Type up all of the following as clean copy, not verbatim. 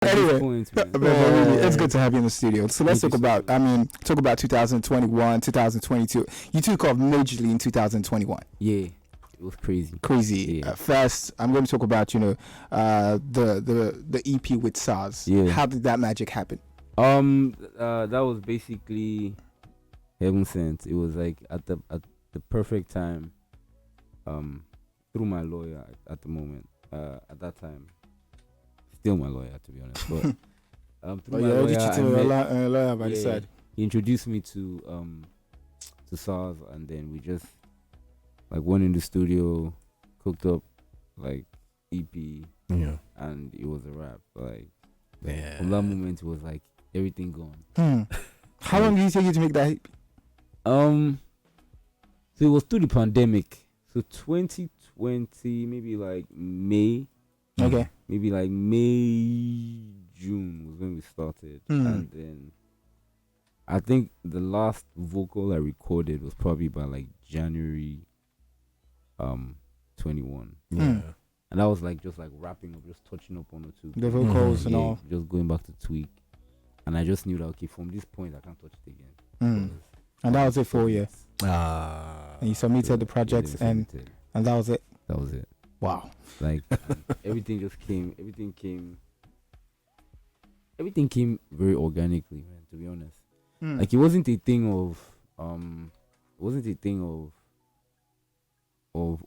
Anyway, point, man. but really, it's good to have you in the studio. So let's talk about 2021, 2022. You took off majorly in 2021. Yeah, it was crazy. Crazy. Yeah. First, I'm going to talk about the EP with Sarz. Yeah. How did that magic happen? That was basically heaven sent. It was like at the perfect time. Through my lawyer at the moment. At that time, still my lawyer, to be honest. But through my lawyer, by the side. He introduced me to Sarz, and then we just like went in the studio, cooked up like EP, and it was a wrap. Like from that moment, it was like everything gone. How long did it take you to make that EP? So it was through the pandemic. So 2020, maybe like May. Okay. Maybe like May, June was when we started. And then I think the last vocal I recorded was probably by like January 21. Yeah. And that was like just like wrapping up, just touching up on the two. The vocals and all. Just going back to tweak. And I just knew that, okay, from this point, I can't touch it again. And that was it for you. And you submitted the projects and that was it. That was it. Wow. Like everything came very organically, man, to be honest. Like it wasn't a thing of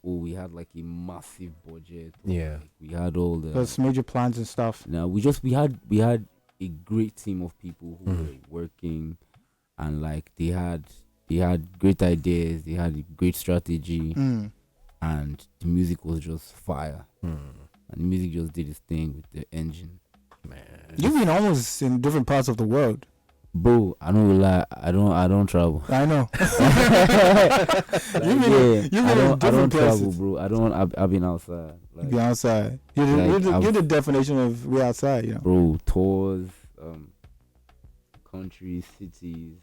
we had like a massive budget. Yeah. Like we had all those major plans and stuff. No, we had a great team of people who were working, and like they had great ideas, they had a great strategy, and the music was just fire. And the music just did its thing with the engine. Man, you've been almost in different parts of the world. Bro, I don't lie. I don't travel. I know. Like, you've been in different places. Travel, bro. I've been outside. Like, be outside. You're the definition of we outside, you know. Bro, tours, countries, cities,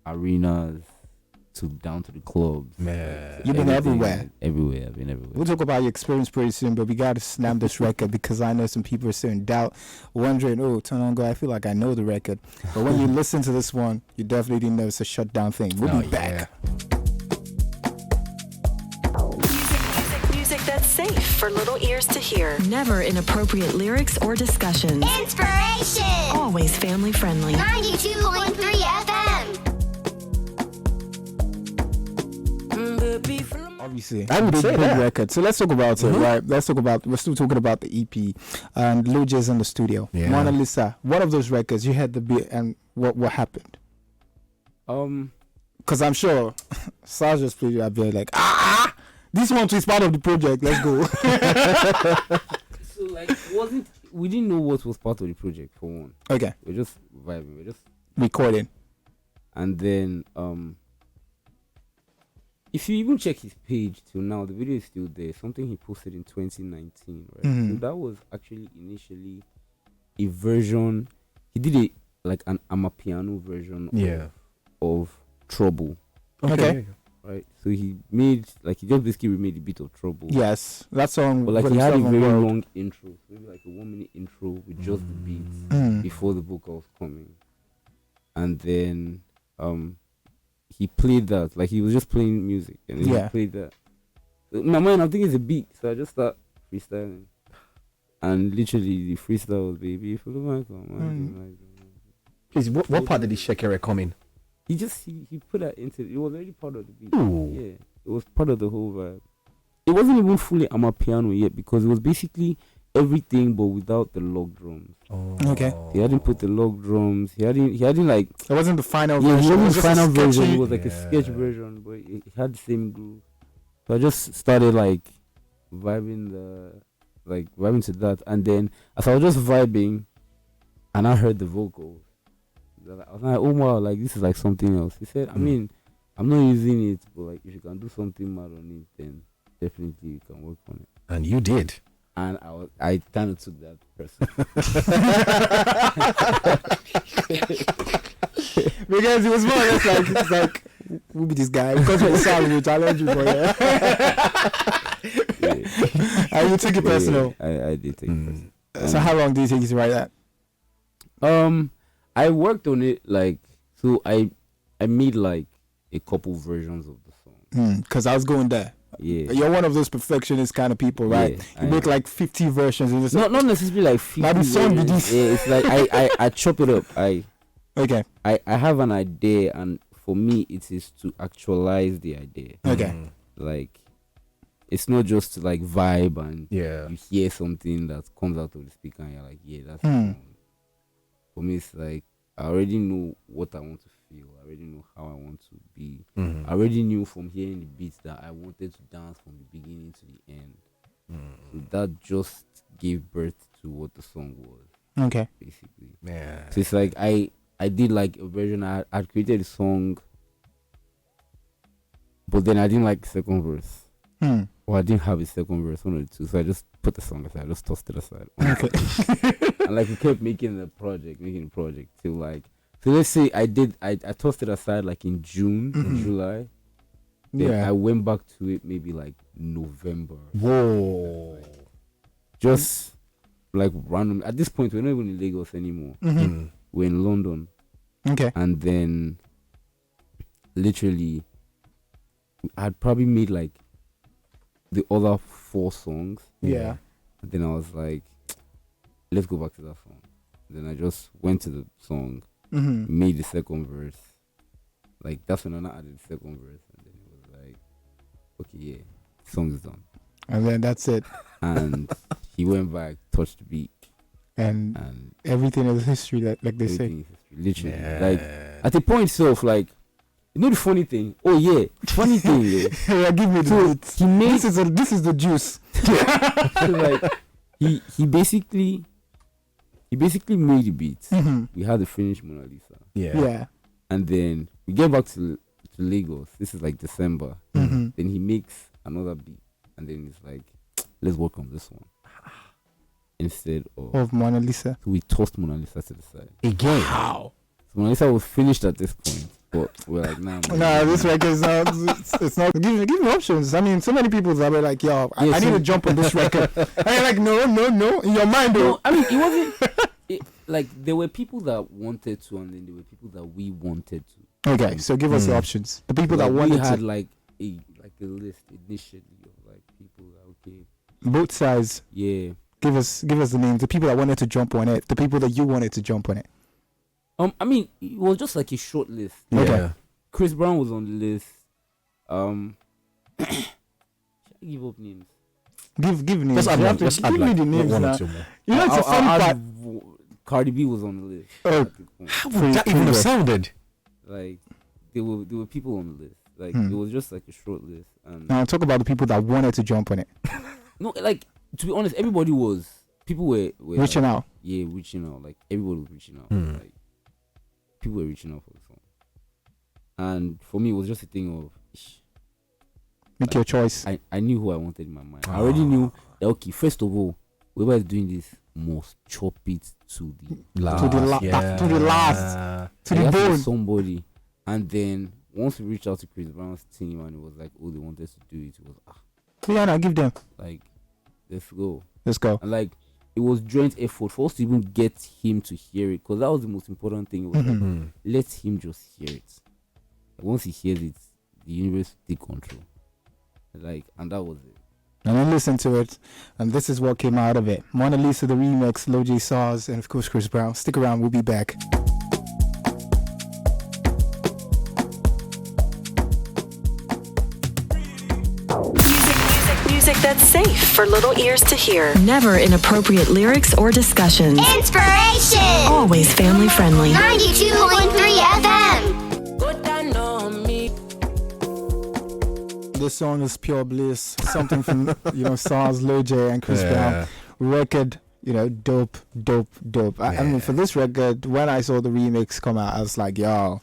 arenas, down to the clubs. Man, you've been everywhere. Everywhere. I've been everywhere. We'll talk about your experience pretty soon, but we got to snap this record because I know some people are still in doubt, wondering, Turn On Go, I feel like I know the record. But when you listen to this one, you definitely know it's a shutdown thing. We'll be back. Music that's safe for little ears to hear. Never inappropriate lyrics or discussions. Inspiration! Always family friendly. 92.3 FM. Obviously, I would say big record. So let's talk about it, right? We're still talking about the EP and Lojay's in the studio. Mona Lisa, one of those records, you had the beat, and what happened? Because I'm sure Sarz just played it, I'd be like, this one is part of the project. Let's go. So like, we didn't know what was part of the project for one. Okay, we're just vibing, we're just recording, and then if you even check his page till now, the video is still there. Something he posted in 2019, right? So that was actually initially a version. He did an amapiano version of Trouble. Okay. Right. So he just basically remade a bit of Trouble. Yes, that song. But like he had a very long intro, maybe like a 1 minute intro with just the beats before the vocals coming, and then he played that, like he was just playing music, and then he played that. So in my mind, I'm thinking it's a beat, so I just start freestyling, and literally the freestyle was "Baby, for the mic on." Please, what part did the shekere come in? He put that into it. It was already part of the beat. Ooh. Yeah, it was part of the whole vibe. It wasn't even fully amapiano yet because it was basically everything but without the log drums. Okay. He hadn't put the log drums. He hadn't like. It wasn't the final version. It wasn't the final version. It was like a sketch version, but it had the same groove. So I just started like vibing to that, and then as I was just vibing, and I heard the vocals, I was like, oh wow, like this is like something else. He said, I mean, I'm not using it, but like if you can do something mad on it, then definitely you can work on it. And you did. And I kind of took that person because it was more or less it's like who be this guy? Because we sound we challenge you for And you took it personal. I did take it personal. So how long did it take you to write that? I worked on it so I made like a couple versions of the song. Because I was going there. Yeah. You're one of those perfectionist kind of people, right? Yeah, you make like 50 versions. And it's not necessarily like 50 Now the song be versions. this. Yeah, it's like I chop it up. Okay. I have an idea, and for me it is to actualize the idea. Okay. Like, it's not just to like vibe and Yeah. you hear something that comes out of the speaker and you're like, yeah, that's the song. For me, it's like I already know what I want to feel. I already know how I want to be. I already knew from hearing the beats that I wanted to dance from the beginning to the end. So that just gave birth to what the song was. Okay. Basically. Yeah. So it's like I did like a version. I created a song, but then I didn't like the second verse. Or I didn't have a second verse, one or two. So I just put the song aside. I just tossed it aside. Okay. And like we kept making the project till like. So let's say I tossed it aside like in June, July. Then Yeah. I went back to it maybe like November. Whoa. Just like random. At this point, we're not even in Lagos anymore. We're in London. Okay. And then literally I'd probably made like the other 4 songs. Yeah. And then I was like, let's go back to that song. Then I just went to the song, made the second verse. Like, that's when I added the second verse. And then it was like, okay, yeah, the song is done. And then that's it. And he went back, touched the beat. And And everything is history, like they say. everything is history, literally. Like, at the point itself, like, you know the funny thing? Oh, yeah. Funny thing, yeah. Yeah, give me the beats. He made... This is the juice. So like he basically made the beats. We had the finished Mona Lisa, Yeah. and then we get back to Lagos. This is like December. Then he makes another beat, and then it's like, let's work on this one instead Of Mona Lisa. So we tossed Mona Lisa to the side. Again. Wow. So Mona Lisa was finished at this point, but we're like, nah. Nah, this record is not. It's not. Give me options. I mean, so many people that were like, "Yo, I need to jump on this record." And you're like, no. In your mind, though. No, I mean, it wasn't. Like, there were people that wanted to, and then there were people that we wanted to. Okay, so give us the options. The people that we wanted had to. like a list initially of like people that Both sides. yeah. Give us the names. The people that wanted to jump on it. The people that you wanted to jump on it. I mean, it was just like a short list. Okay. Chris Brown was on the list. Should I give up names? Give names. Just add You one. have to Just add give me like the names one now. or two more. You know, it's a funny part. Cardi B was on the list. Oh. at the point. How would that even have sounded? Like, there were people on the list. Like, it was just like a short list. And Now talk about the people that wanted to jump on it. no, like, to be honest, everybody was. People were Reaching like, out. Yeah, reaching out. Like, everybody was reaching out. Like, people were reaching out for the song. And for me, it was just a thing of, Make your choice. I knew who I wanted in my mind. I already knew that, okay, first of all, whoever is doing this must chop it to the Last, To the last. To the It has to be bone. somebody. And then once we reached out to Chris Brown's team and it was like, oh, they wanted to do it, it was Yeah, no, give them. like, let's go. Let's go. And like, it was joint effort for us to even get him to hear it, because that was the most important thing. It was like, let him just hear it. Like, once he hears it, the universe will take control. Like, and that was it. And then listen to it, and this is what came out of it. Mona Lisa, the remix, Lojay, Sarz, and of course Chris Brown. Stick around, we'll be back. Music that's safe for little ears to hear. Never inappropriate lyrics or discussions. Inspiration! Always family friendly. 92.3 FM. This song is pure bliss. Something from Sarz, Lojay, and Chris Brown. Record, dope. I mean, for this record, when I saw the remix come out, I was like, yo,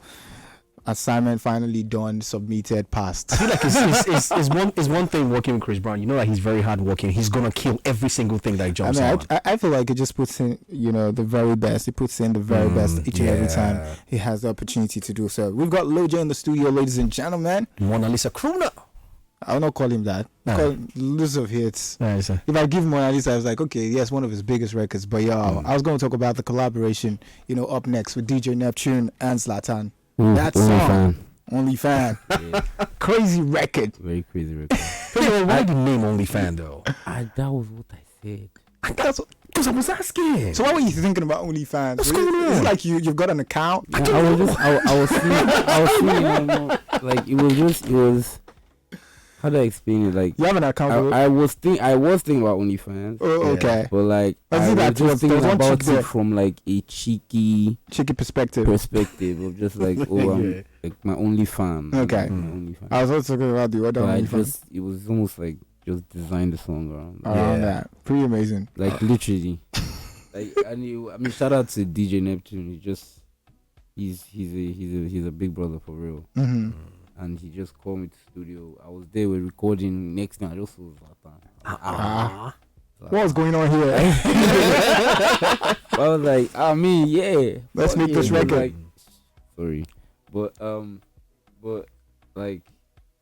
assignment finally done, submitted, passed. I feel like it's one thing working with Chris Brown. You know that he's very hardworking. He's gonna kill every single thing that he jumps on. I feel like it just puts in, the very best. It puts in the very best each and every time he has the opportunity to do so. We've got Lojay in the studio, ladies and gentlemen. Mona Lisa Crooner. I'll not call him that. Call him List of Hits. Nice. If I give him one at least, I was like, okay, yes, one of his biggest records. But I was going to talk about the collaboration, up next with DJ Neptune and Zlatan. That song, Only Fan. Yeah. Crazy record. Very crazy record. Why the name Only Fan though? That was what I said. Because I was asking. So what were you thinking about OnlyFans? What's going on? Is it like you've got an account? Yeah, I was seeing, like it was. How do I explain it? Like You have an account? I was thinking about OnlyFans. Oh, okay. But like I was just thinking one about chick it from like a cheeky perspective of just like I'm like my only fan. Okay. My only fan. I was also talking about the other OnlyFans. It was almost like just designed the song around that. Pretty amazing. like literally. Like shout out to DJ Neptune. He's a big brother for real. Mm-hmm. And he just called me to the studio. I was there, we're recording. Next thing I just saw Zlatan. What was going on here? I was like, yeah. Let's make this record. Like, sorry, but like,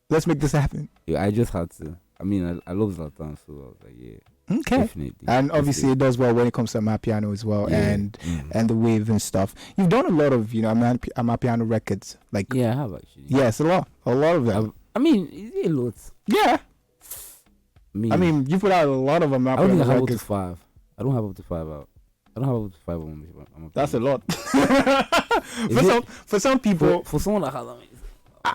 let's make this happen. Yeah, I just had to. I love Zlatan, so I was like, yeah. Okay. Definitely. And obviously it does well when it comes to Amapiano as well, and the wave and stuff. You've done a lot of, Amapiano records. Like Yeah, I have actually. Yes, a lot of them. Is it a lot? Yeah. You put out a lot of Amapiano I don't think I have up to records. 5. I don't have up to 5 out. I don't have up to 5 on Amapiano. That's a lot. for some people. For someone that has I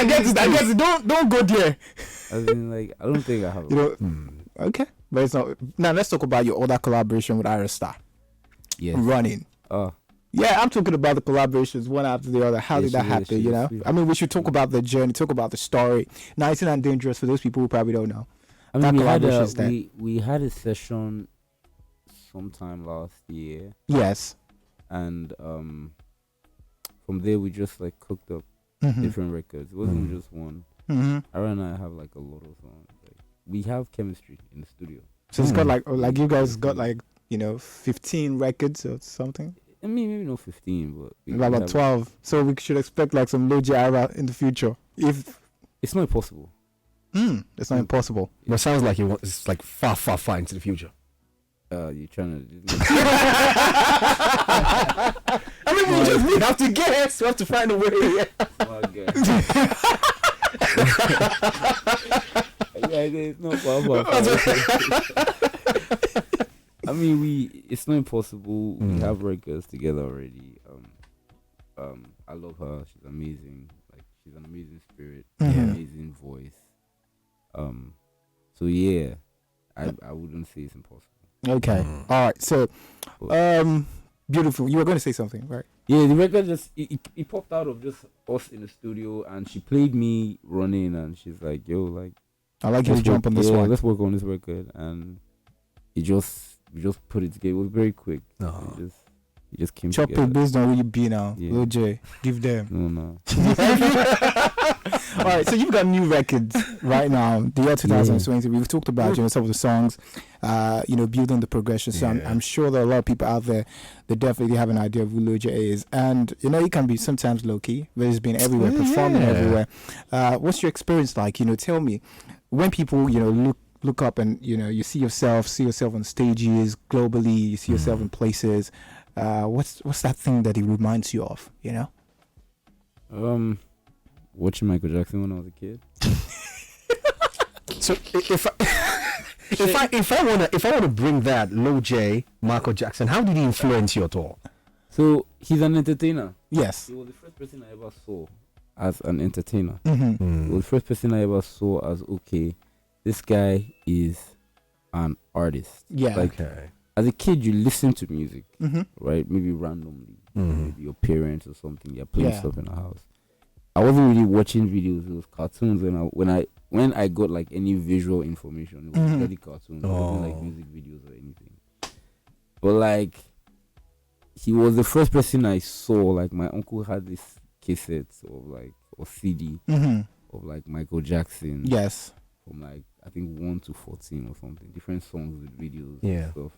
get it. Don't go there. I don't think I have. Okay, but it's not. Now let's talk about your other collaboration with 𝐈𝐍𝐿. Yes. Running. Yeah, I'm talking about the collaborations one after the other. How did that happen? We should talk about the journey, talk about the story. 19 and Dangerous for those people who probably don't know. We had a session sometime last year. Yes. And from there we just like cooked up different records. It wasn't just one. Aaron and I have like a lot of songs. Like, we have chemistry in the studio. So it's got like you guys got 15 records or something. Maybe not 15, but about 12. So we should expect like some Lojay era in the future. If it's not impossible. It's not impossible. But it sounds like it's like far into the future. You're trying to. We have to guess. We have to find a way. It's not far. It's not impossible. We have records together already. I love her. She's amazing. Like, she's an amazing spirit, amazing voice. So yeah, I wouldn't say it's impossible. Okay. All right. So, beautiful. You were going to say something, right? Yeah, the record just it popped out of just us in the studio, and she played me running, and she's like, "Yo, like, I like you to jump on this one. Let's work on this record." And we just put it together. It was very quick. It just came Chop together. it based on where you be now. Yeah. Lojay, give them. No. All right, so you've got new records right now. The year 2020. We've talked about some of the songs, building the progression. So I'm sure there are a lot of people out there that definitely have an idea of who Lojay is, and it can be sometimes low key, but it's been everywhere, performing everywhere. What's your experience like? Tell me, when people look up and you see yourself on stages globally, you see yourself in places. What's that thing that it reminds you of? Watching Michael Jackson when I was a kid. So if I wanna bring that Lojay, Michael Jackson, how did he influence you at all? So he's an entertainer. Yes. He was the first person I ever saw as an entertainer. He Mm-hmm. was the first person I ever saw as this guy is an artist. Yeah. Like, as a kid, you listen to music, right? Maybe randomly. Maybe your parents or something, you're playing stuff in the house. I wasn't really watching videos. It was cartoons when I got like any visual information. It was really cartoons. It wasn't like music videos or anything. But like, he was the first person I saw. Like, my uncle had this cassette or CD of like Michael Jackson. Yes. From like, I think 1 to 14 or something. Different songs with videos and stuff.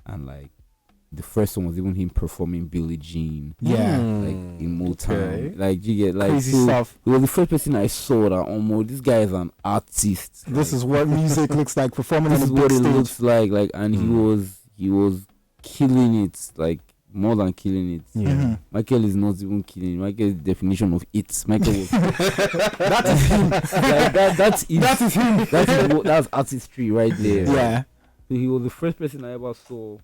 And like, the first one was even him performing Billie Jean. Yeah. Like in Motown. Okay. Like you get like Crazy so stuff. He was the first person I saw that almost this guy is an artist. This is what music looks like performing This on is a big what it stage. looks like and he was killing it, like more than killing it. Yeah. Mhm. Michael is not even killing. Michael's definition of it. Michael was That is him. that is him. That's artistry right there. Yeah. So he was the first person I ever saw.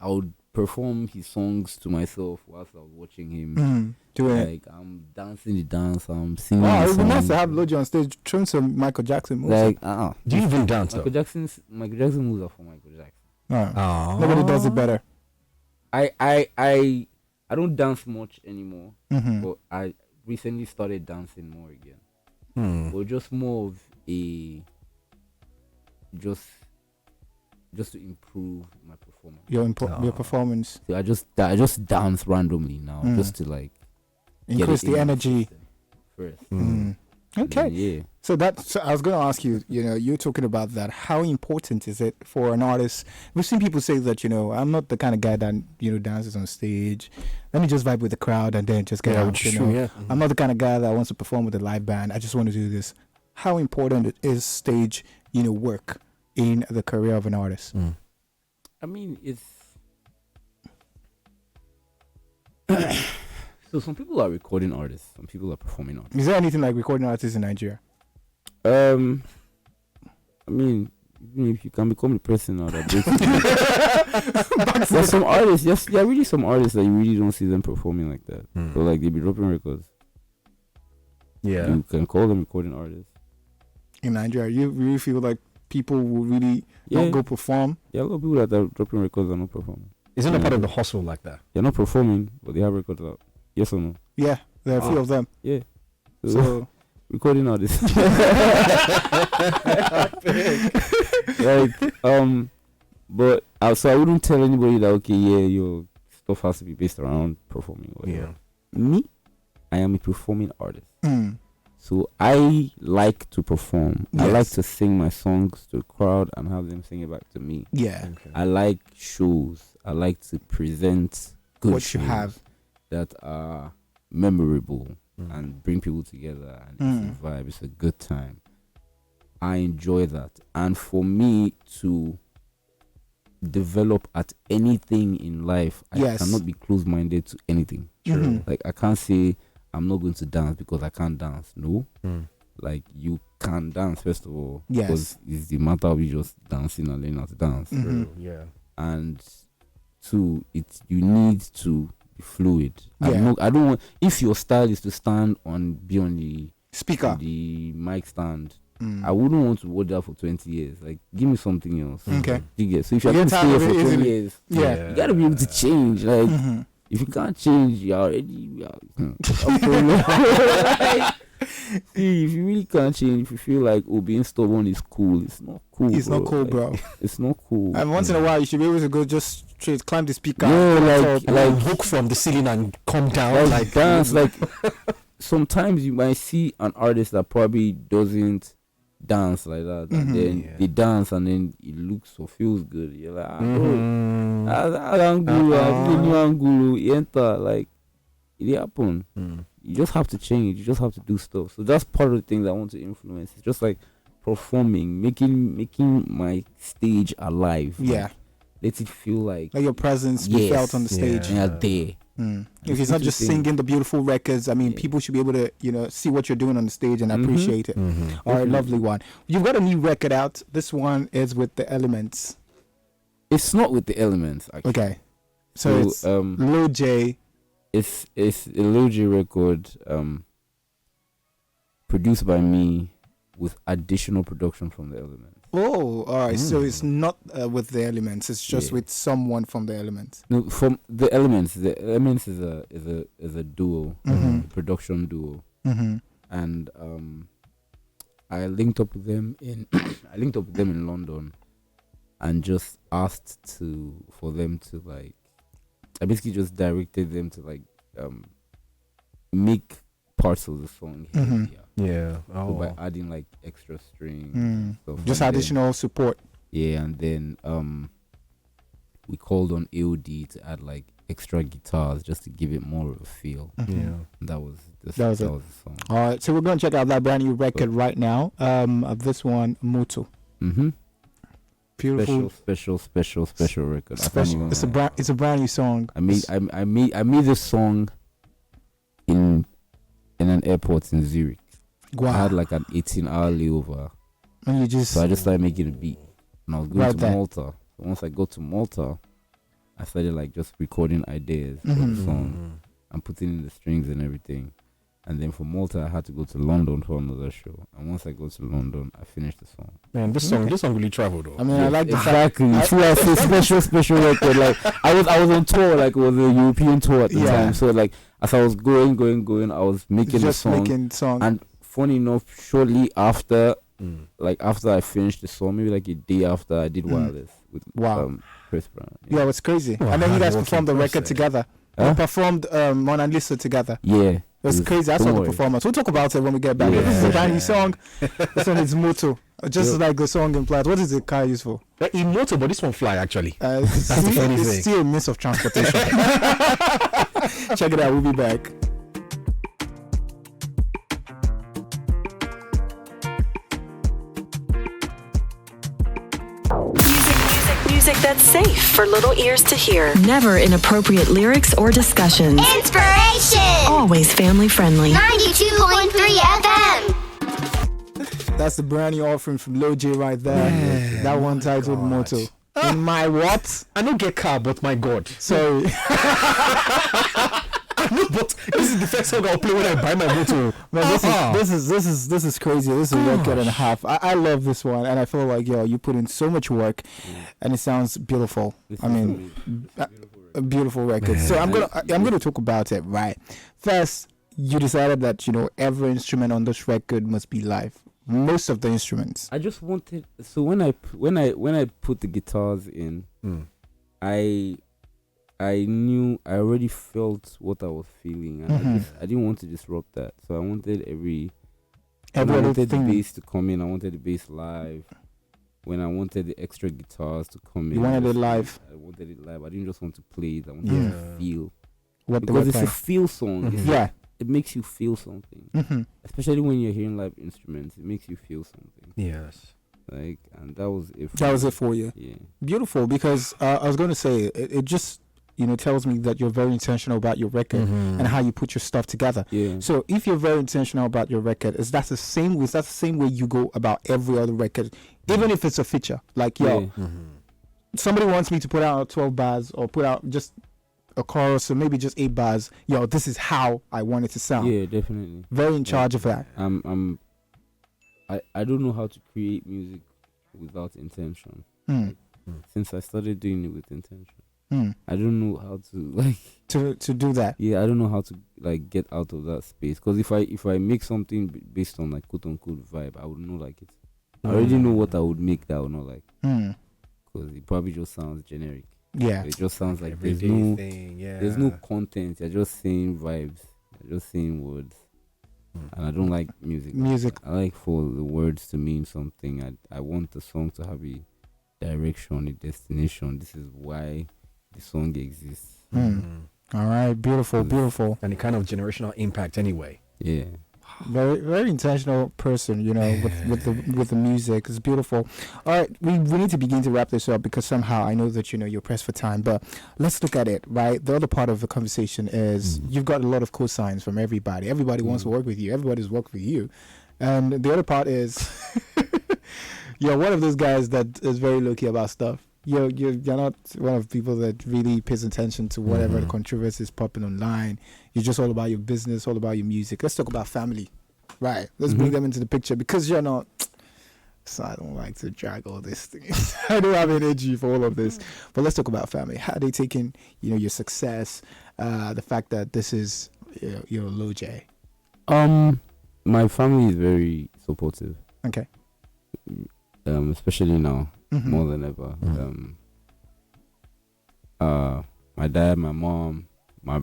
I would perform his songs to myself whilst I was watching him. Do it. Like I'm dancing the dance, I'm singing. Oh, the it would be nice song. to have Lojay on stage throwing some Michael Jackson moves. Like Do you even dance though? Michael Jackson moves are for Michael Jackson. Oh. Nobody does it better. I don't dance much anymore, Mm-hmm. but I recently started dancing more again. But just more of a just to improve my performance. Your performance. So I just dance randomly now, just to like Increase get it the in my energy. system first. Okay. And then, yeah. So I was going to ask you, you're talking about that. How important is it for an artist? We've seen people say that, I'm not the kind of guy that, dances on stage. Let me just vibe with the crowd and then just get out. True, yeah. I'm not the kind of guy that wants to perform with a live band. I just want to do this. How important is stage, work in the career of an artist? I mean, it's so some people are recording artists, some people are performing artists. Is there anything like recording artists in Nigeria? I mean, even if you can become the person now that there's some artists, yes, there are really some artists that you really don't see them performing like that. So like they be dropping records. Yeah. You can call them recording artists. In Nigeria, you really feel like people will really not go perform? Yeah, a lot of people that are dropping records are not performing. Isn't it part of the hustle like that? They're not performing, but they have records out. Yes or no? Yeah, there are a few of them. Yeah. So recording artists. But so I wouldn't tell anybody that your stuff has to be based around performing. Whatever. Me, I am a performing artist. So I like to perform. Yes. I like to sing my songs to the crowd and have them sing it back to me. Yeah. Okay. I like shows. I like to present good What you shows have. that are memorable and bring people together, and it's a vibe. It's a good time. I enjoy that. And for me to develop at anything in life, I cannot be closed-minded to anything. True. Like I can't say I'm not going to dance because I can't dance. No. Like you can dance first of all. Yes. Because it's the matter of you just dancing and learning how to dance. True. Yeah. And two, you need to be fluid. Yeah. I don't want, if your style is to be on the Speaker. the mic stand, I wouldn't want to watch that for 20 years. Like, give me something else. Okay. You get, so if you're You going get to tired stay of here it for 20 easily. years, Yeah. you gotta be able to change. Like, if you can't change, you're already see, if you really can't change, if you feel like being stubborn is cool, it's not cool. It's not cool, Like, bro. It's not cool. And once in a while, you should be able to go just straight, climb the speaker. Yeah, Like hook from the ceiling and come down. like dance. Like sometimes you might see an artist that probably doesn't dance like that, and then they dance and then it looks or feels good. You're like, enter, like it happen. You just have to change. You just have to do stuff. So that's part of the things I want to influence. It's just like performing, making my stage alive. Yeah. Like, let it feel like Let your presence be felt on the stage. and you're there. If it's not just singing the beautiful records, I mean, people should be able to, see what you're doing on the stage and appreciate it. All right, lovely one. You've got a new record out. This one is with the Elements. It's not with the Elements, actually. Okay. So it's Lojay. It's a Lojay record, produced by me with additional production from the Elements. Oh, all right. So it's not with the Elements. It's just with someone from the Elements. No, from the Elements. The Elements is a duo, a production duo, and I linked up with them in London, and just asked for them to like. I basically just directed them to like make parts of the song easier. Yeah. So by adding like extra strings and stuff. Just and additional support. then, and then we called on AOD to add like extra guitars just to give it more of a feel. Yeah. And that was the it. song. All right, so we're gonna check out that brand new record right now. Of this one, Moto. Beautiful, special record. It's a brand new song. I made this song in an airport in Zurich. Wow. I had like an 18-hour layover. And so I just started making a beat. And I was going to Malta. So once I got to Malta, I started like just recording ideas for the song and putting in the strings and everything. And then from Malta, I had to go to London for another show. And once I go to London, I finished the song. Man, this song really traveled though. I mean, I like the exactly. It's like a special record. Like I was on tour. Like it was a European tour at the time. So like as I was going, I was making the song. And funny enough, shortly after, like after I finished the song, maybe like a day after, I did Wireless with Chris Brown. Yeah, it was crazy. And then you guys performed the record together. You performed Mona Lisa together. Yeah. It was crazy. I saw the performance. We'll talk about it when we get back. This is a brand new song. This one is Moto. Just like the song implies. What is the car used for? Moto, but this one fly actually. It's still a means of transportation. Check it out. We'll be back. Music that's safe for little ears to hear. Never inappropriate lyrics or discussions. Inspiration! Always family friendly. 92.3 FM. That's the brand new offering from Lojay right there. That one titled Moto. In my what? I don't get car, but my God. Sorry. No, but this is the first song I'll play when I buy my motor. Man, this is crazy. This is a record and a half. I love this one, and I feel like you put in so much work, and it sounds beautiful. I mean, a beautiful record. Man. So I'm gonna talk about it. Right. First, you decided that every instrument on this record must be live. Most of the instruments. I just wanted. So when I put the guitars in, I knew, I already felt what I was feeling, and I didn't want to disrupt that. So I wanted the bass to come in. I wanted the bass live. When I wanted the extra guitars to come in, you wanted it live. I wanted it live. I didn't just want to play it. I wanted to feel. Because it's a feel song. It makes you feel something. Especially when you're hearing live instruments, it makes you feel something. Yes. Like, and that was it. That was it for you. Yeah. Beautiful. Because I was going to say it just tells me that you're very intentional about your record and how you put your stuff together. Yeah. So if you're very intentional about your record, that's the same way you go about every other record, even if it's a feature. Like somebody wants me to put out 12 bars or put out just a chorus or maybe just 8 bars. This is how I want it to sound. Yeah, definitely. Very in charge of that. I don't know how to create music without intention. Since I started doing it with intention. I don't know how to to do that. Yeah, I don't know how to get out of that space. Because if I make something based on quote unquote vibe, I would not like it. I already know what I would make that I would not like. Because it probably just sounds generic. Yeah, it just sounds like there's no content. You're just saying vibes. You're just saying words. And I don't like music. I like for the words to mean something. I want the song to have a direction, a destination. This is why the song exists. All right, beautiful. And the kind of generational impact anyway. Yeah. Very, very intentional person, with the music. It's beautiful. All right, we need to begin to wrap this up because somehow I know that you're pressed for time. But let's look at it, right? The other part of the conversation is you've got a lot of cosigns from everybody. Everybody wants to work with you. Everybody's worked with you. And the other part is you're one of those guys that is very low-key about stuff. You're not one of the people that really pays attention to whatever the controversy is popping online. You're just all about your business, all about your music. Let's talk about family. Right. Let's bring them into the picture because you're not... So I don't like to drag all this thing. I don't have energy for all of this. But let's talk about family. How are they taking, your success, the fact that this is, Lojay? My family is very supportive. Okay. Especially now. More than ever. My dad, my mom,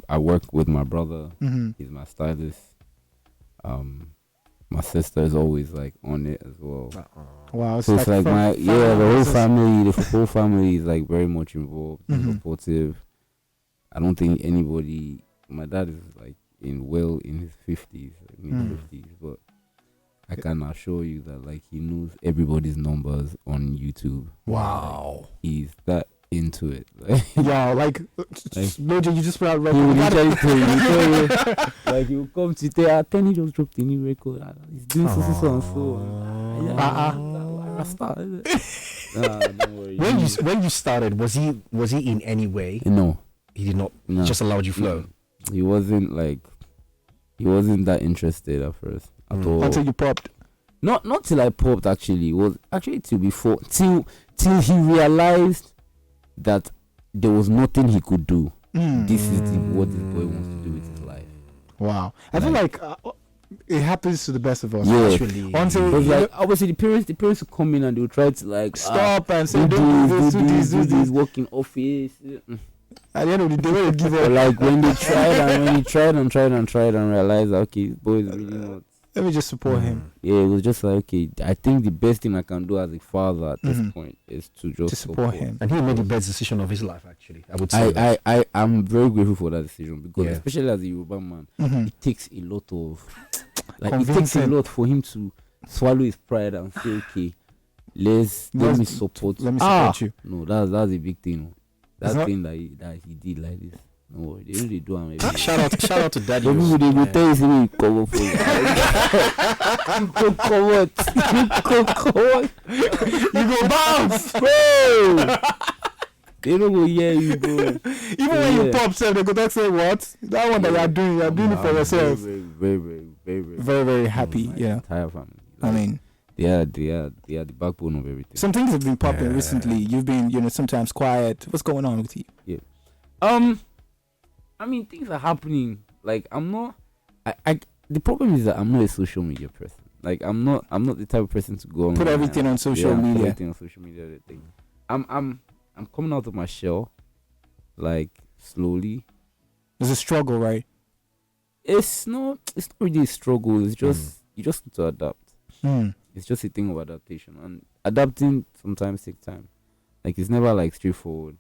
I work with my brother. He's my stylist. My sister is always like on it as well. Wow, So it's like the whole family is like very much involved, supportive. I don't think anybody. My dad is like in his 50s, but I can assure you that like he knows everybody's numbers on YouTube. Wow, like, he's that into it. Lojay, you just put out record. He will tell you, like he will come to tell Penny just dropped a new record. He's doing so and so. Don't worry. When you started, was he in any way? No, he did not. No. He just allowed you flow. He wasn't that interested at first at all. Until you popped. Not till I popped actually. It was actually till he realized that there was nothing he could do. This is what this boy wants to do with his life. Wow. I feel like it happens to the best of us. Yeah. Actually. Until like obviously the parents will come in and they will try to like stop and say do this, work in office. At the end of the day, when they give up. Like when he tried and realized that, okay, this boy is really not. Let me just support him. Yeah, it was just like, okay, I think the best thing I can do as a father at this point is to just support him. And he made the best decision of his life, actually. I would say. I'm very grateful for that decision because especially as a Yoruba man, it takes a lot of it takes a lot for him to swallow his pride and say, okay, let me support you. No, that's a big thing. That thing that he did like this. No, they really do. Shout out to Daddy. People they will tell you to cover for you. You go bounce, bro. They don't go hear you, bro. Even when you pop, they go back say what? That one that you are doing it for yourself. Very happy. Yeah. Entire family. I mean. They are the backbone of everything. Some things have been popping recently. You've been, sometimes quiet. What's going on with you? Yeah. I mean, things are happening. Like I'm not. The problem is that I'm not a social media person. Like I'm not the type of person to go on put everything on social media. Put everything on social media. Everything. I'm coming out of my shell, like slowly. There's a struggle, right? It's not really a struggle. It's just you just need to adapt. It's just a thing of adaptation, and adapting sometimes takes time. Like it's never like straightforward.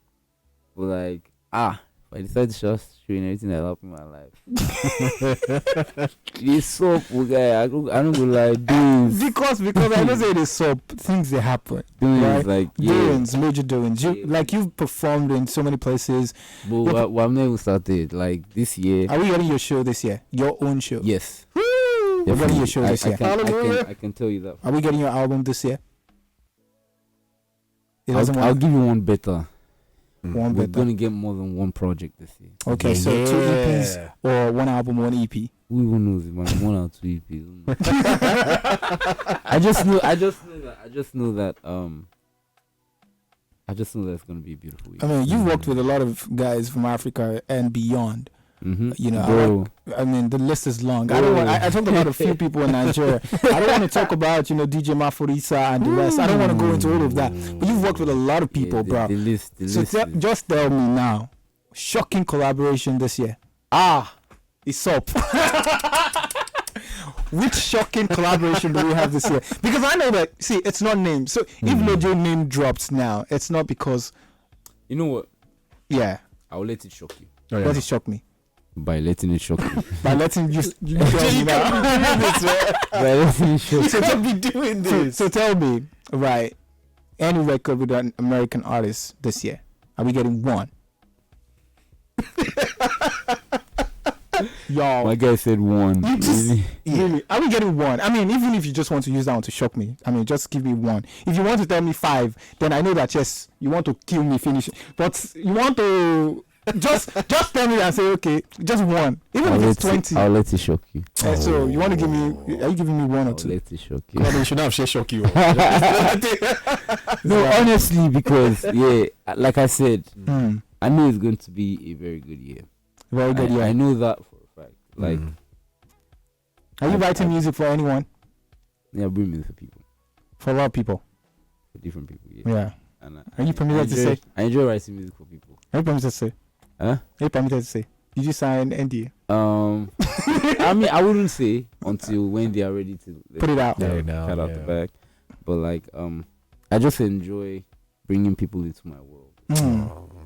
But like I decided to just showing everything that happened in my life. This soap, guy. I don't go like this because I don't say this soap. Things that happen. Right? Like major doings. You've performed in so many places. But I've never started. Like this year. Are we getting your show this year? Your own show? Yes. We're getting your show this year. I can tell you that. Are we getting your album this year? I'll give you one better. We're going to get more than one project this year. Okay, so 2 EPs or one album, one EP? Who even knows, man? 1 or 2 EPs. I just know that it's going to be a beautiful year. I mean, you've worked with a lot of guys from Africa and beyond. Bro. I mean, the list is long. I talked about a few people in Nigeria. I don't want to talk about, DJ Maforisa and the rest. I don't want to go into all of that. But you've worked with a lot of people, bro. The list just tell me now. Shocking collaboration this year. It's up. Which shocking collaboration do we have this year? Because I know that, it's not named. So if Lojay name drops now, it's not because... You know what? Yeah. I'll let it shock you. Let it shock me. By letting it shock you. By letting you shock me now. By letting it shock you. So don't be doing this. So tell me, right, any record with an American artist this year, are we getting one? Y'all. My guy said one. Really? Are we getting one? I mean, even if you just want to use that one to shock me, I mean, just give me one. If you want to tell me 5, then I know that, yes, you want to kill me, finish it. But you want to... just tell me and say, okay, just one. Even if it's 20. I'll let it shock you. So you want to give me, are you giving me 1 or 2? I'll let it shock you. Well, you should have said shock you. No, honestly, because, like I said, I know it's going to be a very good year. Very good year. I know that for a fact. Like, are you writing music for anyone? Yeah, I bring music for people. For a lot of people? For different people, yeah. And are you permitted to say? I enjoy writing music for people. Are you permitted to say? Huh? Are you permitted to say? Did you sign NDA? I mean, I wouldn't say until when they are ready to Put it out. cut out the bag. But like, I just enjoy bringing people into my world.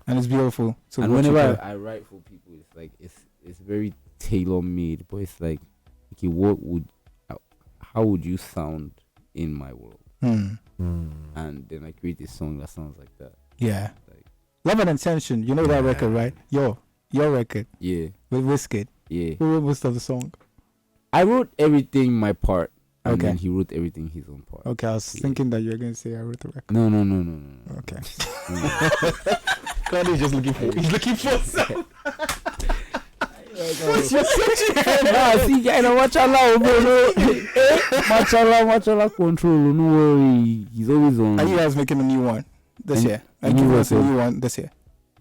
And it's beautiful. And whenever I write for people, it's like it's very tailor made. But it's like, okay, how would you sound in my world? And then I create a song that sounds like that. Yeah. Like, Love and Intention. You know that record, right? Your record. Yeah. With 𝐕𝐍𝐒. Yeah. Who wrote most of the song? I wrote everything my part. And Okay. then he wrote everything his own part. Okay, I was thinking that you were going to say I wrote the record. No. Okay. He's just looking for. He's looking for something. See, watch Allah, bro. Machala control. No worry, he's always on. Are you guys making a new one this year? a Are new you guys a record? new one this year?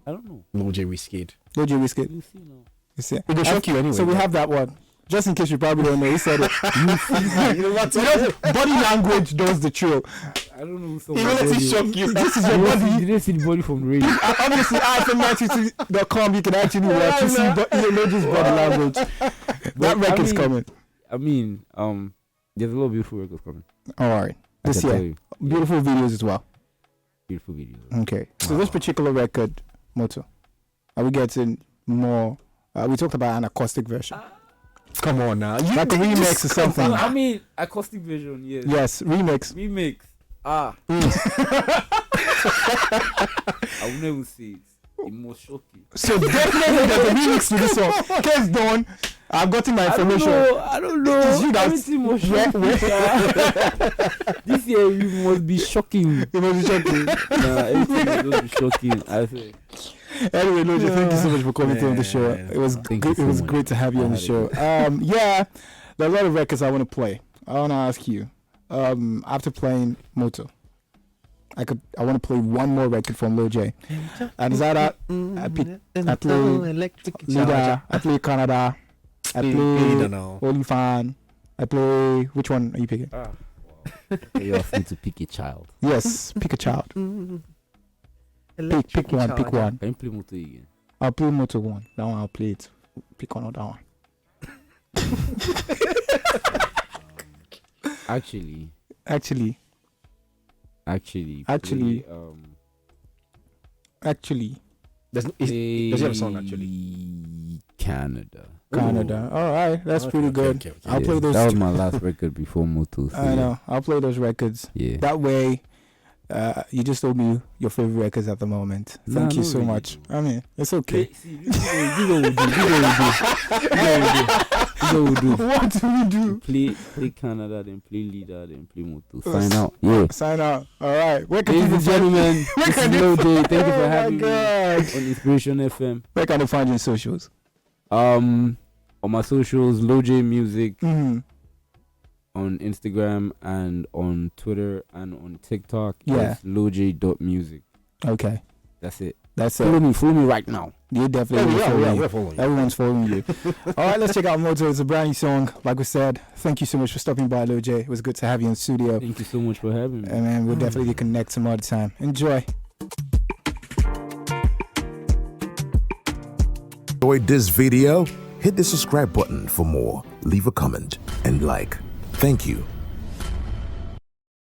I don't know. Lojay Whiskey. Lojay Whiskey. You see now. This year. It will shock you anyway. So we have that one. Just in case you probably don't know, he said it. You know what? Body language does the trick. I don't know. He will let it shock you. This is your body. You didn't see the body from the radio. Obviously, iPhone92.com, you can actually watch. You see Lojay's body language. That record's coming. I mean, there's a lot of beautiful records coming. All right. I This can tell year. you. Beautiful videos as well. Beautiful videos. Okay. So this particular record, Moto, are we getting more? We talked about an acoustic version. Come on now. Like a remix or something. I mean, acoustic version, yes. Yes, remix. I will never say it. It must shock you. So definitely there's a remix to this song. Case done. I've gotten my information. I don't know. It's you that- Everything must shock you. This year it must be shocking. It must be shocking. Everything must be shocking. I say. Anyway, Lojay, thank you so much for coming on the show. Man. It was Thank good. you It so was much. great to have you on the show. Yeah, there are a lot of records I want to play. I want to ask you. After playing Moto, I want to play one more record from Lojay. And is that I play Leader, I play Canada, I play Olifan, I play. Which one are you picking? You asked me to pick a child. Yes, pick a child. Pick one. Pick one. Can you play Moto again? I'll play Moto one. That one I'll play it. Pick another one. Actually. Does he have a song actually? Canada. All right, that's pretty good. Okay. I'll play those. That was my last record before Moto. So I know. I'll play those records. Yeah. That way, you just told me your favorite records at the moment. Thank you so much. I mean, it's okay. This is what we do. What do we do? Play Canada, then play Leader, then play Moto. Sign out. Yeah. Sign out. All right. Where can Ladies people and gentlemen, this is Lojay. Thank you for Oh having my me God. on Inspiration FM. Where can they find you on socials? On my socials, Lojay Music Mm-hmm. on Instagram and on Twitter and on TikTok. Yeah. It's Lojay.music. Okay. That's it. That's Follow it. me right now. You definitely follow you. We're following you. Everyone's following you. All right, let's check out Moto. It's a brand new song. Like we said, thank you so much for stopping by, Lojay. It was good to have you in the studio. Thank you so much for having me. And man, we'll definitely connect some other time. Enjoy. Enjoyed this video? Hit the subscribe button for more. Leave a comment and like. Thank you.